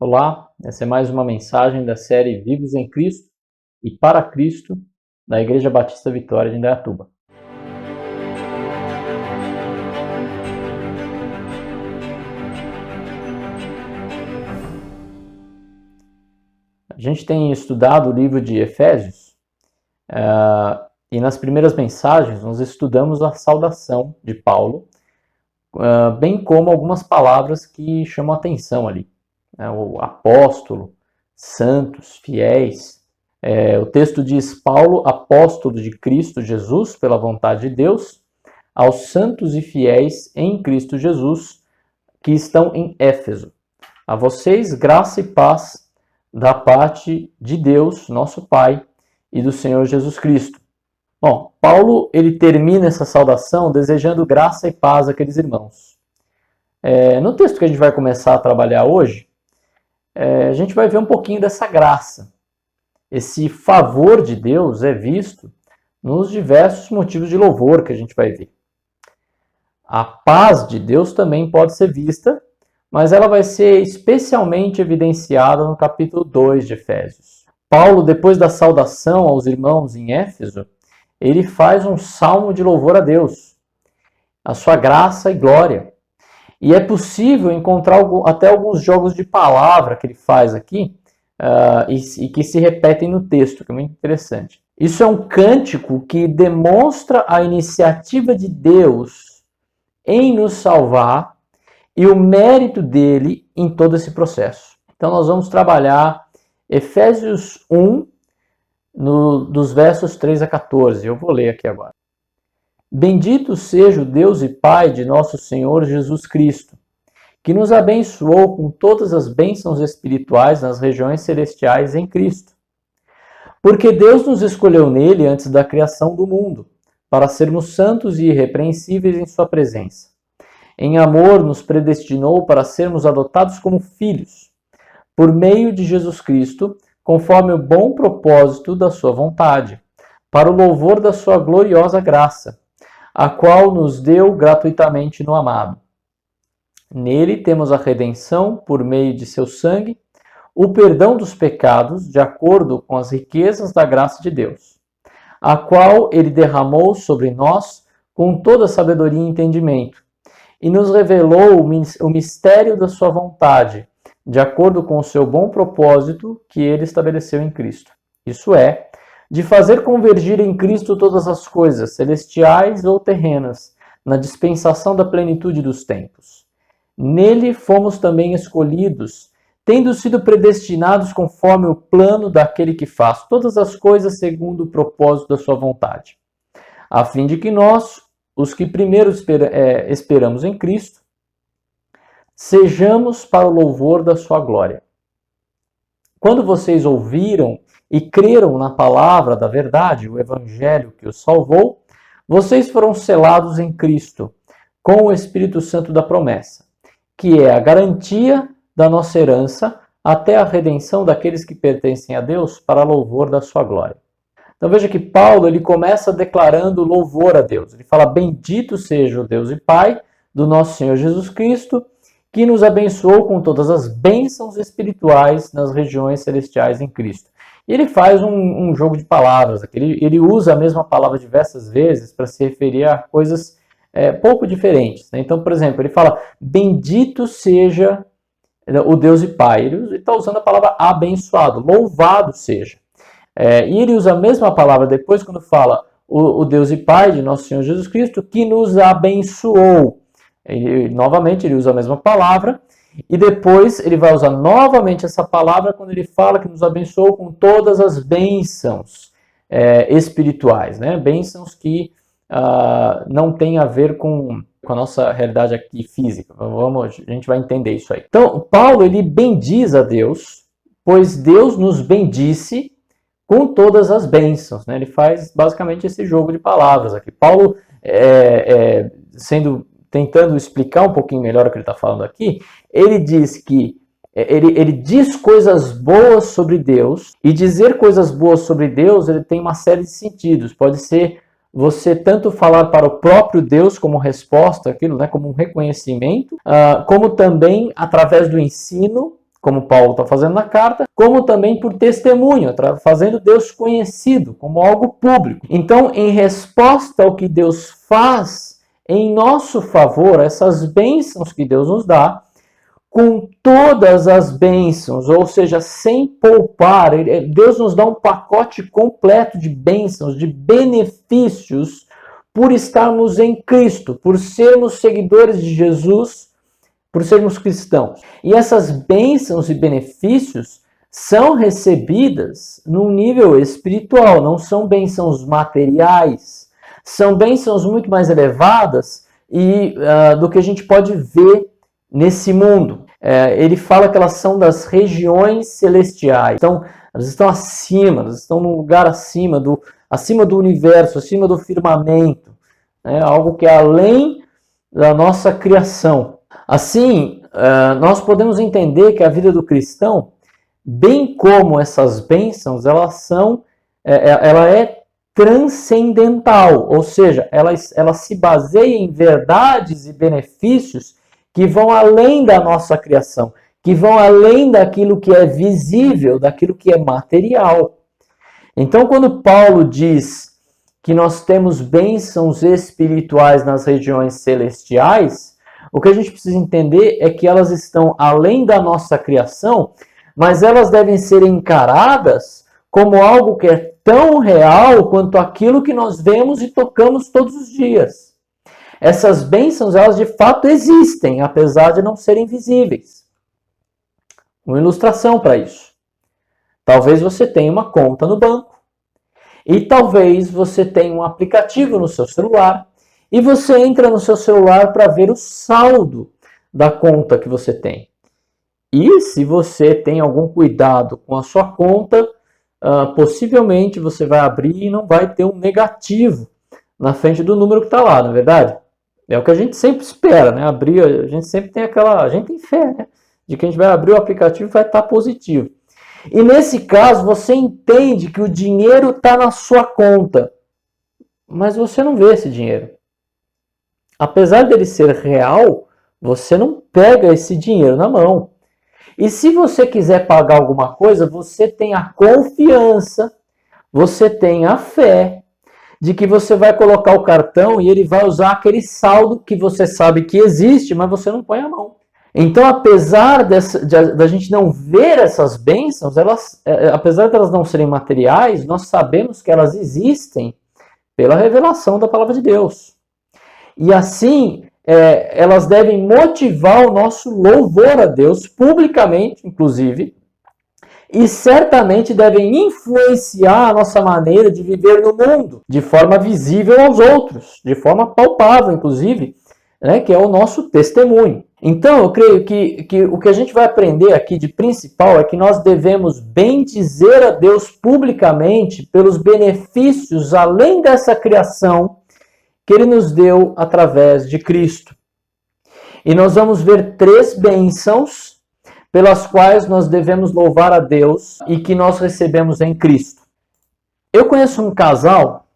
Olá, essa é mais uma mensagem da série Vivos em Cristo e para Cristo, da Igreja Batista Vitória de Indaiatuba. A gente tem estudado o livro de Efésios e nas primeiras mensagens nós estudamos a saudação de Paulo, bem como algumas palavras que chamam a atenção ali. O apóstolo, santos, fiéis. O texto diz: Paulo, apóstolo de Cristo Jesus, pela vontade de Deus, aos santos e fiéis em Cristo Jesus, que estão em Éfeso. A vocês, graça e paz da parte de Deus, nosso Pai, e do Senhor Jesus Cristo. Bom, Paulo ele termina essa saudação desejando graça e paz àqueles irmãos. No texto que a gente vai começar a trabalhar hoje, a gente vai ver um pouquinho dessa graça. Esse favor de Deus é visto nos diversos motivos de louvor que a gente vai ver. A paz de Deus também pode ser vista, mas ela vai ser especialmente evidenciada no capítulo 2 de Efésios. Paulo, depois da saudação aos irmãos em Éfeso, ele faz um salmo de louvor a Deus, a sua graça e glória. E é possível encontrar até alguns jogos de palavra que ele faz aqui e que se repetem no texto, que é muito interessante. Isso é um cântico que demonstra a iniciativa de Deus em nos salvar e o mérito dele em todo esse processo. Então nós vamos trabalhar Efésios 1, dos versos 3 a 14. Eu vou ler aqui agora. Bendito seja o Deus e Pai de nosso Senhor Jesus Cristo, que nos abençoou com todas as bênçãos espirituais nas regiões celestiais em Cristo. Porque Deus nos escolheu nele antes da criação do mundo, para sermos santos e irrepreensíveis em sua presença. Em amor nos predestinou para sermos adotados como filhos, por meio de Jesus Cristo, conforme o bom propósito da sua vontade, para o louvor da sua gloriosa graça, a qual nos deu gratuitamente no amado. Nele temos a redenção por meio de seu sangue, o perdão dos pecados, de acordo com as riquezas da graça de Deus, a qual ele derramou sobre nós com toda sabedoria e entendimento, e nos revelou o mistério da sua vontade, de acordo com o seu bom propósito que ele estabeleceu em Cristo. Isso é, de fazer convergir em Cristo todas as coisas, celestiais ou terrenas, na dispensação da plenitude dos tempos. Nele fomos também escolhidos, tendo sido predestinados conforme o plano daquele que faz todas as coisas segundo o propósito da sua vontade, a fim de que nós, os que primeiro esperamos em Cristo, sejamos para o louvor da sua glória. Quando vocês ouviram e creram na palavra da verdade, o evangelho que os salvou, vocês foram selados em Cristo, com o Espírito Santo da promessa, que é a garantia da nossa herança até a redenção daqueles que pertencem a Deus para louvor da sua glória. Então veja que Paulo ele começa declarando louvor a Deus. Ele fala: bendito seja o Deus e Pai do nosso Senhor Jesus Cristo, que nos abençoou com todas as bênçãos espirituais nas regiões celestiais em Cristo. E ele faz um jogo de palavras. Ele usa a mesma palavra diversas vezes para se referir a coisas pouco diferentes. Então, por exemplo, ele fala: bendito seja o Deus e Pai. Ele está usando a palavra abençoado, louvado seja. E ele usa a mesma palavra depois quando fala o Deus e Pai de nosso Senhor Jesus Cristo, que nos abençoou. Novamente ele usa a mesma palavra, e depois ele vai usar novamente essa palavra quando ele fala que nos abençoou com todas as bênçãos espirituais, né? Bênçãos que não tem a ver com a nossa realidade aqui física. A gente vai entender isso aí. Então, Paulo ele bendiz a Deus, pois Deus nos bendisse com todas as bênçãos, né? Ele faz basicamente esse jogo de palavras aqui. Paulo, tentando explicar um pouquinho melhor o que ele está falando aqui, ele diz que ele diz coisas boas sobre Deus, e dizer coisas boas sobre Deus ele tem uma série de sentidos. Pode ser você tanto falar para o próprio Deus como resposta àquilo, né, como um reconhecimento, como também através do ensino, como Paulo está fazendo na carta, como também por testemunho, fazendo Deus conhecido como algo público. Então, em resposta ao que Deus faz em nosso favor, essas bênçãos que Deus nos dá, com todas as bênçãos, ou seja, sem poupar, Deus nos dá um pacote completo de bênçãos, de benefícios, por estarmos em Cristo, por sermos seguidores de Jesus, por sermos cristãos. E essas bênçãos e benefícios são recebidas num nível espiritual, não são bênçãos materiais, são bênçãos muito mais elevadas do que a gente pode ver nesse mundo. Ele fala que elas são das regiões celestiais. Então, elas estão acima, elas estão num lugar acima do universo, acima do firmamento. Algo que é além da nossa criação. Assim, nós podemos entender que a vida do cristão, bem como essas bênçãos, ela é transcendental, ou seja, ela se baseia em verdades e benefícios que vão além da nossa criação, que vão além daquilo que é visível, daquilo que é material. Então, quando Paulo diz que nós temos bênçãos espirituais nas regiões celestiais, o que a gente precisa entender é que elas estão além da nossa criação, mas elas devem ser encaradas como algo que é tão real quanto aquilo que nós vemos e tocamos todos os dias. Essas bênçãos, elas de fato existem, apesar de não serem visíveis. Uma ilustração para isso. Talvez você tenha uma conta no banco. E talvez você tenha um aplicativo no seu celular. E você entra no seu celular para ver o saldo da conta que você tem. E se você tem algum cuidado com a sua conta, possivelmente você vai abrir e não vai ter um negativo na frente do número que está lá, não é verdade? É o que a gente sempre espera, né? Abrir, a gente sempre tem a gente tem fé, né? De que a gente vai abrir o aplicativo e vai estar positivo. E nesse caso, você entende que o dinheiro está na sua conta, mas você não vê esse dinheiro. Apesar dele ser real, você não pega esse dinheiro na mão. E se você quiser pagar alguma coisa, você tem a confiança, você tem a fé de que você vai colocar o cartão e ele vai usar aquele saldo que você sabe que existe, mas você não põe a mão. Então, apesar da gente não ver essas bênçãos, apesar de elas não serem materiais, nós sabemos que elas existem pela revelação da palavra de Deus. E assim, elas devem motivar o nosso louvor a Deus, publicamente, inclusive, e certamente devem influenciar a nossa maneira de viver no mundo, de forma visível aos outros, de forma palpável, inclusive, né, que é o nosso testemunho. Então, eu creio que o que a gente vai aprender aqui de principal é que nós devemos bendizer a Deus publicamente pelos benefícios, além dessa criação, que Ele nos deu através de Cristo. E nós vamos ver 3 bênçãos pelas quais nós devemos louvar a Deus e que nós recebemos em Cristo. Eu conheço um casal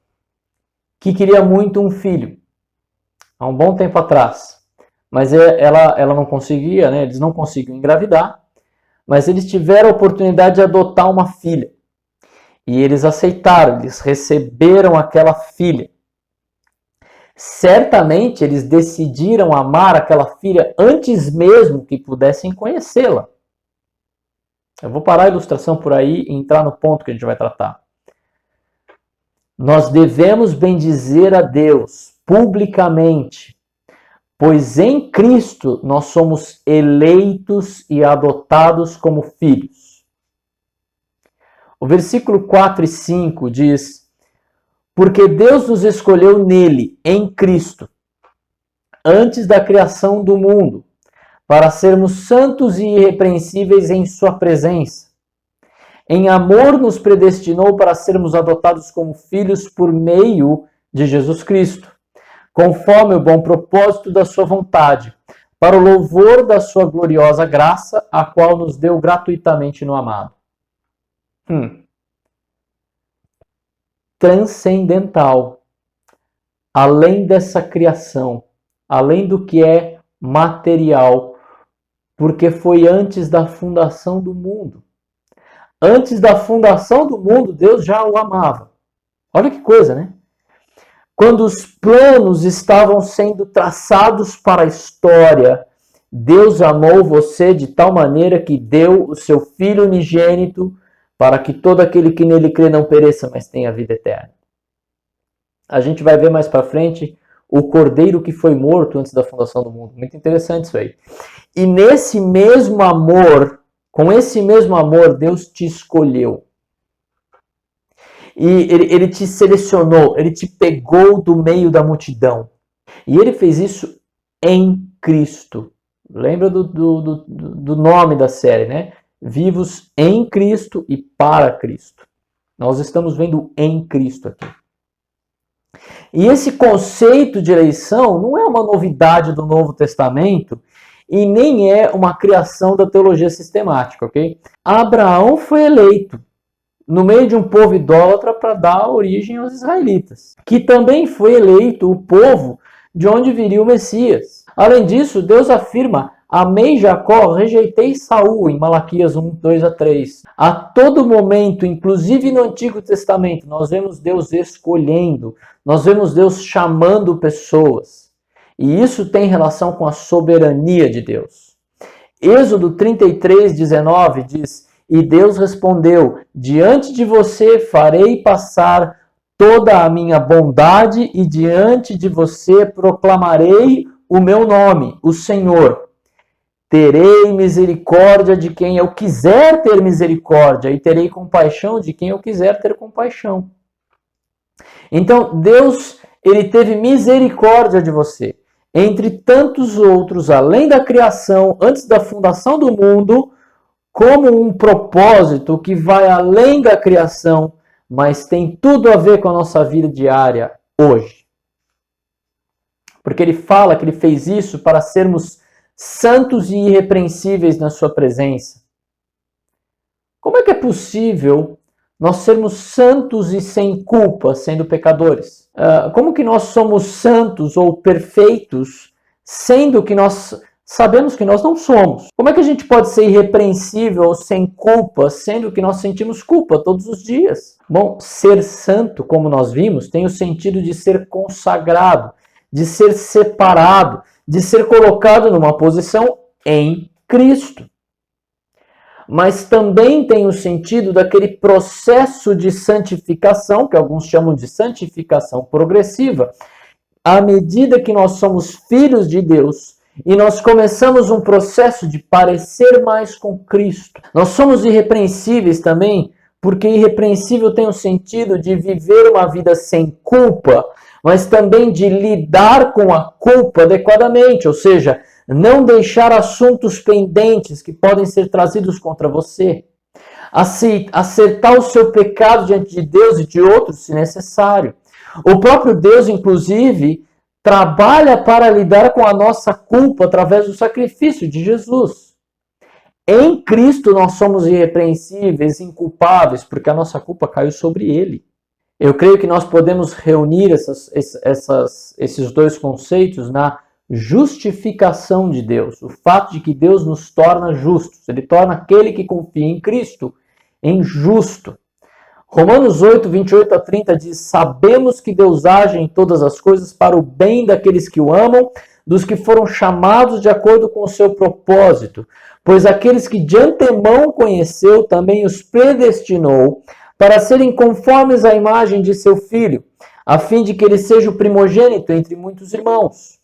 que queria muito um filho, há um bom tempo atrás, mas ela não conseguia, né? Eles não conseguiam engravidar, mas eles tiveram a oportunidade de adotar uma filha. E eles aceitaram, eles receberam aquela filha. Certamente eles decidiram amar aquela filha antes mesmo que pudessem conhecê-la. Eu vou parar a ilustração por aí e entrar no ponto que a gente vai tratar. Nós devemos bendizer a Deus publicamente, pois em Cristo nós somos eleitos e adotados como filhos. O versículo 4 e 5 diz: porque Deus nos escolheu nele, em Cristo, antes da criação do mundo, para sermos santos e irrepreensíveis em sua presença. Em amor nos predestinou para sermos adotados como filhos por meio de Jesus Cristo, conforme o bom propósito da sua vontade, para o louvor da sua gloriosa graça, a qual nos deu gratuitamente no amado. Transcendental, além dessa criação, além do que é material, Porque foi antes da fundação do mundo. Antes da fundação do mundo, Deus já o amava. Olha que coisa, né? Quando os planos estavam sendo traçados para a história, Deus amou você de tal maneira que deu o seu Filho unigênito para que todo aquele que nele crê não pereça, mas tenha vida eterna. A gente vai ver mais para frente o Cordeiro que foi morto antes da fundação do mundo. Muito interessante isso aí. E nesse mesmo amor, com esse mesmo amor, Deus te escolheu. E ele te selecionou, ele te pegou do meio da multidão. E ele fez isso em Cristo. Lembra do nome da série, né? Vivos em Cristo e para Cristo. Nós estamos vendo em Cristo aqui. E esse conceito de eleição não é uma novidade do Novo Testamento e nem é uma criação da teologia sistemática, ok? Abraão foi eleito no meio de um povo idólatra para dar origem aos israelitas, que também foi eleito o povo de onde viria o Messias. Além disso, Deus afirma: amei Jacó, rejeitei Saul, em Malaquias 1, 2 a 3. A todo momento, inclusive no Antigo Testamento, nós vemos Deus escolhendo, nós vemos Deus chamando pessoas. E isso tem relação com a soberania de Deus. Êxodo 33, 19 diz: e Deus respondeu: diante de você farei passar toda a minha bondade e diante de você proclamarei o meu nome, o Senhor. Terei misericórdia de quem eu quiser ter misericórdia e terei compaixão de quem eu quiser ter compaixão. Então, Deus, ele teve misericórdia de você. Entre tantos outros, além da criação, antes da fundação do mundo, como um propósito que vai além da criação, mas tem tudo a ver com a nossa vida diária hoje. Porque ele fala que ele fez isso para sermos santos e irrepreensíveis na sua presença. Como é que é possível nós sermos santos e sem culpa, sendo pecadores? Como que nós somos santos ou perfeitos, sendo que nós sabemos que nós não somos? Como é que a gente pode ser irrepreensível ou sem culpa, sendo que nós sentimos culpa todos os dias? Bom, ser santo, como nós vimos, tem o sentido de ser consagrado, de ser separado, de ser colocado numa posição em Cristo. Mas também tem o sentido daquele processo de santificação, que alguns chamam de santificação progressiva. À medida que nós somos filhos de Deus e nós começamos um processo de parecer mais com Cristo, nós somos irrepreensíveis também, porque irrepreensível tem o sentido de viver uma vida sem culpa, mas também de lidar com a culpa adequadamente, ou seja, não deixar assuntos pendentes que podem ser trazidos contra você. Acertar o seu pecado diante de Deus e de outros, se necessário. O próprio Deus, inclusive, trabalha para lidar com a nossa culpa através do sacrifício de Jesus. Em Cristo nós somos irrepreensíveis, inculpáveis, porque a nossa culpa caiu sobre Ele. Eu creio que nós podemos reunir esses dois conceitos na justificação de Deus. O fato de que Deus nos torna justos. Ele torna aquele que confia em Cristo em justo. Romanos 8, 28 a 30 diz: sabemos que Deus age em todas as coisas para o bem daqueles que o amam, dos que foram chamados de acordo com o seu propósito. Pois aqueles que de antemão conheceu, também os predestinou para serem conformes à imagem de seu Filho, a fim de que ele seja o primogênito entre muitos irmãos.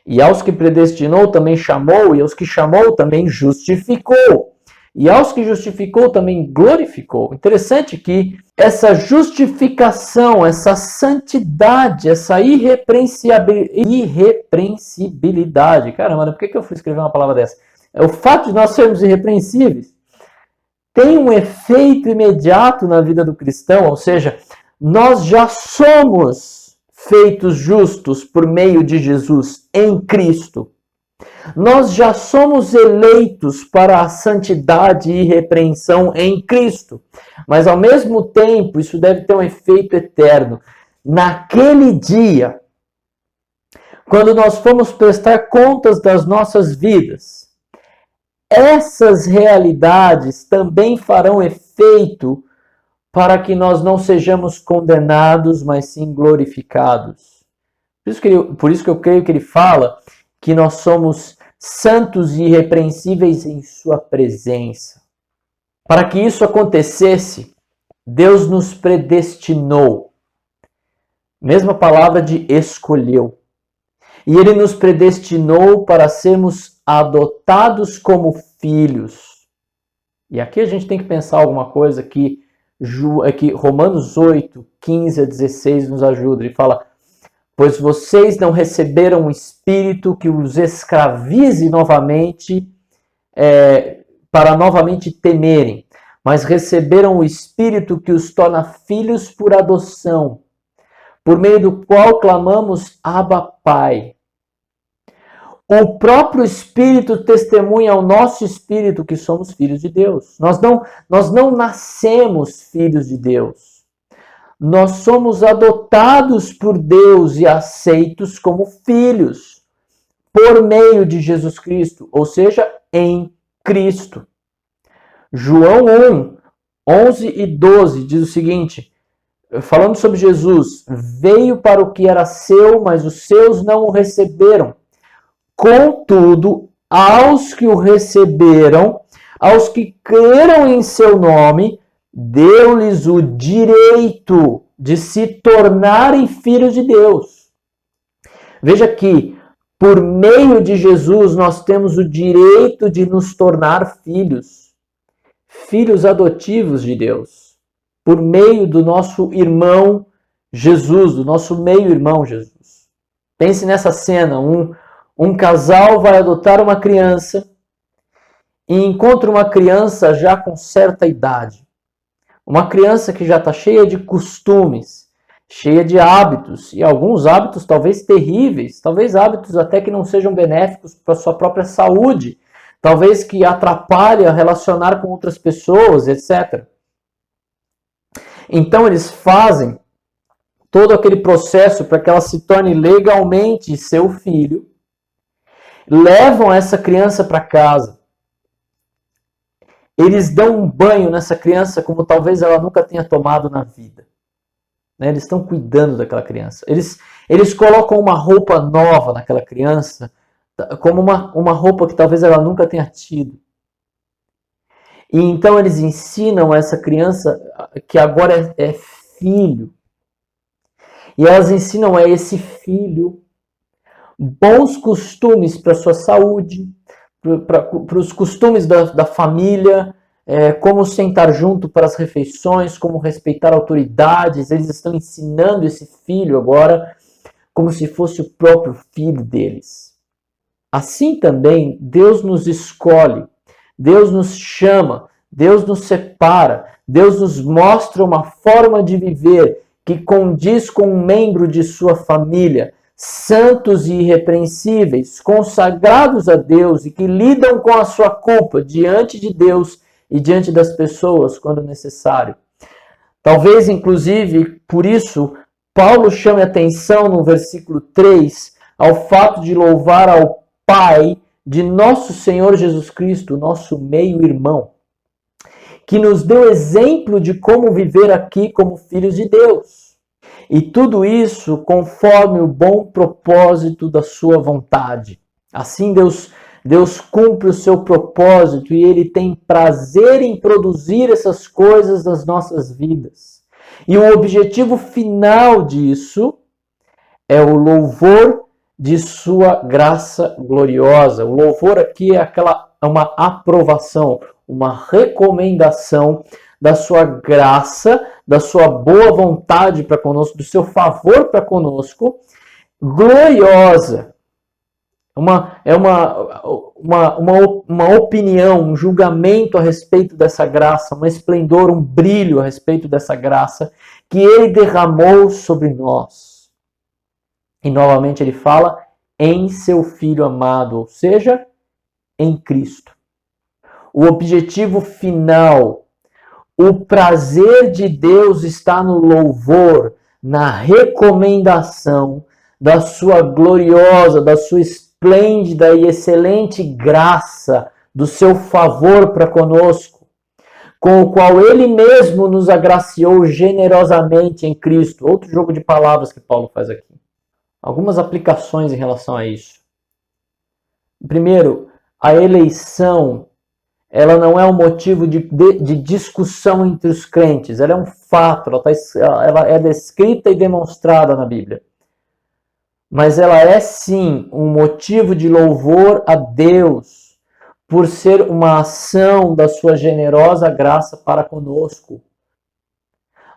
E aos que predestinou também chamou, e aos que chamou também justificou. E aos que justificou também glorificou. Interessante que essa justificação, essa santidade, essa irrepreensibilidade. Caramba, por que eu fui escrever uma palavra dessa? É o fato de nós sermos irrepreensíveis tem um efeito imediato na vida do cristão, ou seja, nós já somos feitos justos por meio de Jesus em Cristo. Nós já somos eleitos para a santidade e irrepreensão em Cristo. Mas ao mesmo tempo, isso deve ter um efeito eterno. Naquele dia, quando nós formos prestar contas das nossas vidas, essas realidades também farão efeito para que nós não sejamos condenados, mas sim glorificados. Por isso que eu creio que ele fala que nós somos santos e irrepreensíveis em sua presença. Para que isso acontecesse, Deus nos predestinou. Mesma palavra de escolheu. E ele nos predestinou para sermos adotados como filhos. E aqui a gente tem que pensar alguma coisa que Romanos 8, 15 a 16 nos ajuda. Ele fala: pois vocês não receberam um espírito que os escravize novamente, para novamente temerem, mas receberam o espírito que os torna filhos por adoção, por meio do qual clamamos Abba, Pai. O próprio Espírito testemunha ao nosso espírito que somos filhos de Deus. Nós não nascemos filhos de Deus. Nós somos adotados por Deus e aceitos como filhos por meio de Jesus Cristo, ou seja, em Cristo. João 1, 11 e 12 diz o seguinte, falando sobre Jesus: veio para o que era seu, mas os seus não o receberam. Contudo, aos que o receberam, aos que creram em seu nome, deu-lhes o direito de se tornarem filhos de Deus. Veja que, por meio de Jesus, nós temos o direito de nos tornar filhos adotivos de Deus, por meio do nosso irmão Jesus, do nosso meio-irmão Jesus. Pense nessa cena, um casal vai adotar uma criança e encontra uma criança já com certa idade. Uma criança que já está cheia de costumes, cheia de hábitos, e alguns hábitos talvez terríveis, talvez hábitos até que não sejam benéficos para a sua própria saúde, talvez que atrapalhe a relacionar com outras pessoas, etc. Então eles fazem todo aquele processo para que ela se torne legalmente seu filho, levam essa criança para casa. Eles dão um banho nessa criança como talvez ela nunca tenha tomado na vida. Eles estão cuidando daquela criança. Eles colocam uma roupa nova naquela criança, como uma roupa que talvez ela nunca tenha tido. E então eles ensinam essa criança que agora é filho. E elas ensinam a esse filho bons costumes para a sua saúde, para os costumes da família, como sentar junto para as refeições, como respeitar autoridades. Eles estão ensinando esse filho agora como se fosse o próprio filho deles. Assim também, Deus nos escolhe, Deus nos chama, Deus nos separa, Deus nos mostra uma forma de viver que condiz com um membro de sua família, santos e irrepreensíveis, consagrados a Deus e que lidam com a sua culpa diante de Deus e diante das pessoas quando necessário. Talvez, inclusive, por isso, Paulo chame atenção no versículo 3 ao fato de louvar ao Pai de nosso Senhor Jesus Cristo, nosso meio-irmão, que nos deu exemplo de como viver aqui como filhos de Deus. E tudo isso conforme o bom propósito da sua vontade. Assim Deus cumpre o seu propósito e Ele tem prazer em produzir essas coisas nas nossas vidas. E o objetivo final disso é o louvor de sua graça gloriosa. O louvor aqui é uma aprovação, uma recomendação da sua graça, da sua boa vontade para conosco, do seu favor para conosco, gloriosa. É uma opinião, um julgamento a respeito dessa graça, um esplendor, um brilho a respeito dessa graça que Ele derramou sobre nós. E novamente ele fala em seu Filho amado, ou seja, em Cristo. O objetivo final, o prazer de Deus está no louvor, na recomendação da sua gloriosa, da sua esplêndida e excelente graça, do seu favor para conosco, com o qual ele mesmo nos agraciou generosamente em Cristo. Outro jogo de palavras que Paulo faz aqui. Algumas aplicações em relação a isso. Primeiro, a eleição, ela não é um motivo de discussão entre os crentes, ela é um fato, ela é descrita e demonstrada na Bíblia. Mas ela é sim um motivo de louvor a Deus, por ser uma ação da sua generosa graça para conosco.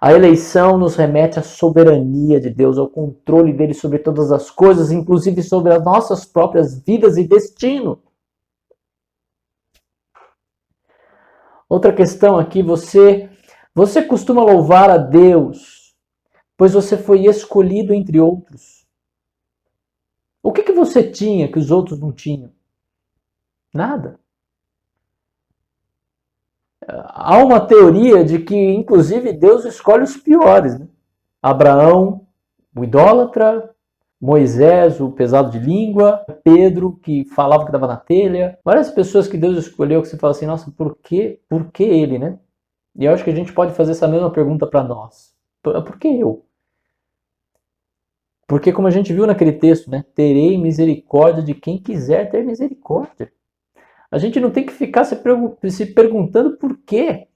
A eleição nos remete à soberania de Deus, ao controle dele sobre todas as coisas, inclusive sobre as nossas próprias vidas e destino. Outra questão aqui, você costuma louvar a Deus, pois você foi escolhido entre outros. O que você tinha que os outros não tinham? Nada. Há uma teoria de que, inclusive, Deus escolhe os piores, né? Abraão, o idólatra, Moisés, o pesado de língua, Pedro, que falava que dava na telha. Várias pessoas que Deus escolheu que você fala assim, nossa, por que ele, né? E eu acho que a gente pode fazer essa mesma pergunta para nós. Por que eu? Porque, como a gente viu naquele texto, né? Terei misericórdia de quem quiser ter misericórdia. A gente não tem que ficar se perguntando por quê.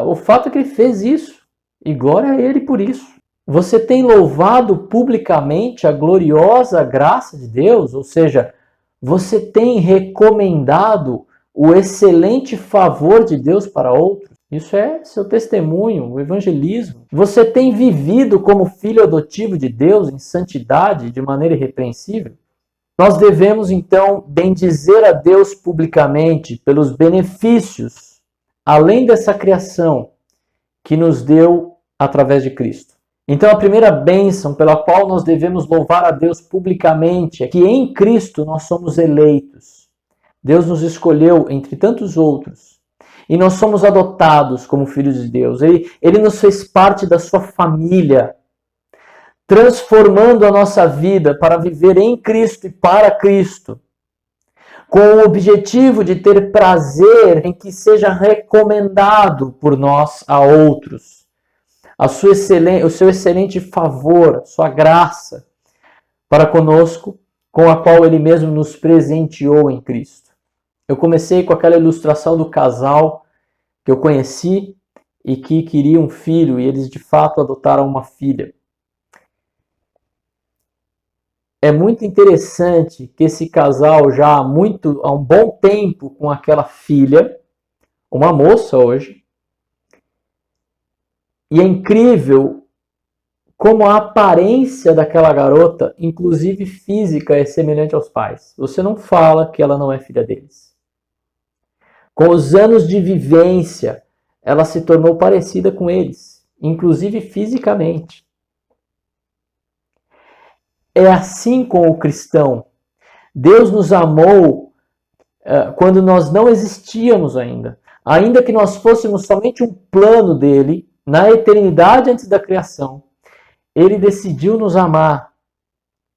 O fato é que ele fez isso. E glória a ele por isso. Você tem louvado publicamente a gloriosa graça de Deus? Ou seja, você tem recomendado o excelente favor de Deus para outros? Isso é seu testemunho, o evangelismo. Você tem vivido como filho adotivo de Deus em santidade de maneira irrepreensível? Nós devemos, então, bendizer a Deus publicamente pelos benefícios, além dessa criação, que nos deu através de Cristo. Então, a primeira bênção pela qual nós devemos louvar a Deus publicamente é que em Cristo nós somos eleitos. Deus nos escolheu entre tantos outros. E nós somos adotados como filhos de Deus. Ele nos fez parte da sua família, transformando a nossa vida para viver em Cristo e para Cristo, com o objetivo de ter prazer em que seja recomendado por nós a outros, o seu excelente favor, a sua graça para conosco, com a qual Ele mesmo nos presenteou em Cristo. Eu comecei com aquela ilustração do casal que eu conheci e que queria um filho, e eles de fato adotaram uma filha. É muito interessante que esse casal já há um bom tempo com aquela filha, uma moça hoje, e é incrível como a aparência daquela garota, inclusive física, é semelhante aos pais. Você não fala que ela não é filha deles. Com os anos de vivência, ela se tornou parecida com eles, inclusive fisicamente. É assim com o cristão. Deus nos amou quando nós não existíamos ainda. Ainda que nós fôssemos somente um plano dele, na eternidade antes da criação, ele decidiu nos amar.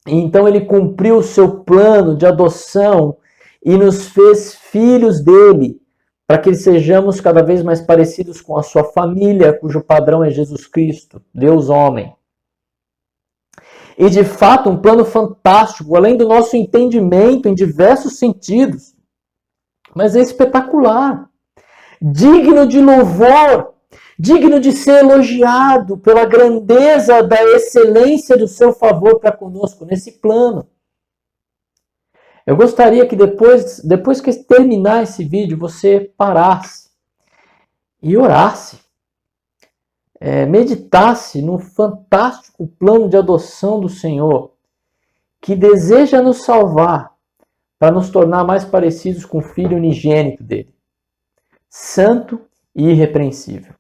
E então ele cumpriu o seu plano de adoção e nos fez filhos dele, para que sejamos cada vez mais parecidos com a sua família, cujo padrão é Jesus Cristo, Deus homem. E de fato, um plano fantástico, além do nosso entendimento em diversos sentidos. Mas é espetacular. Digno de louvor, digno de ser elogiado pela grandeza da excelência do seu favor para conosco nesse plano. Eu gostaria que depois que terminar esse vídeo, você parasse e orasse. Meditasse no fantástico plano de adoção do Senhor, que deseja nos salvar para nos tornar mais parecidos com o Filho unigênito dele, santo e irrepreensível.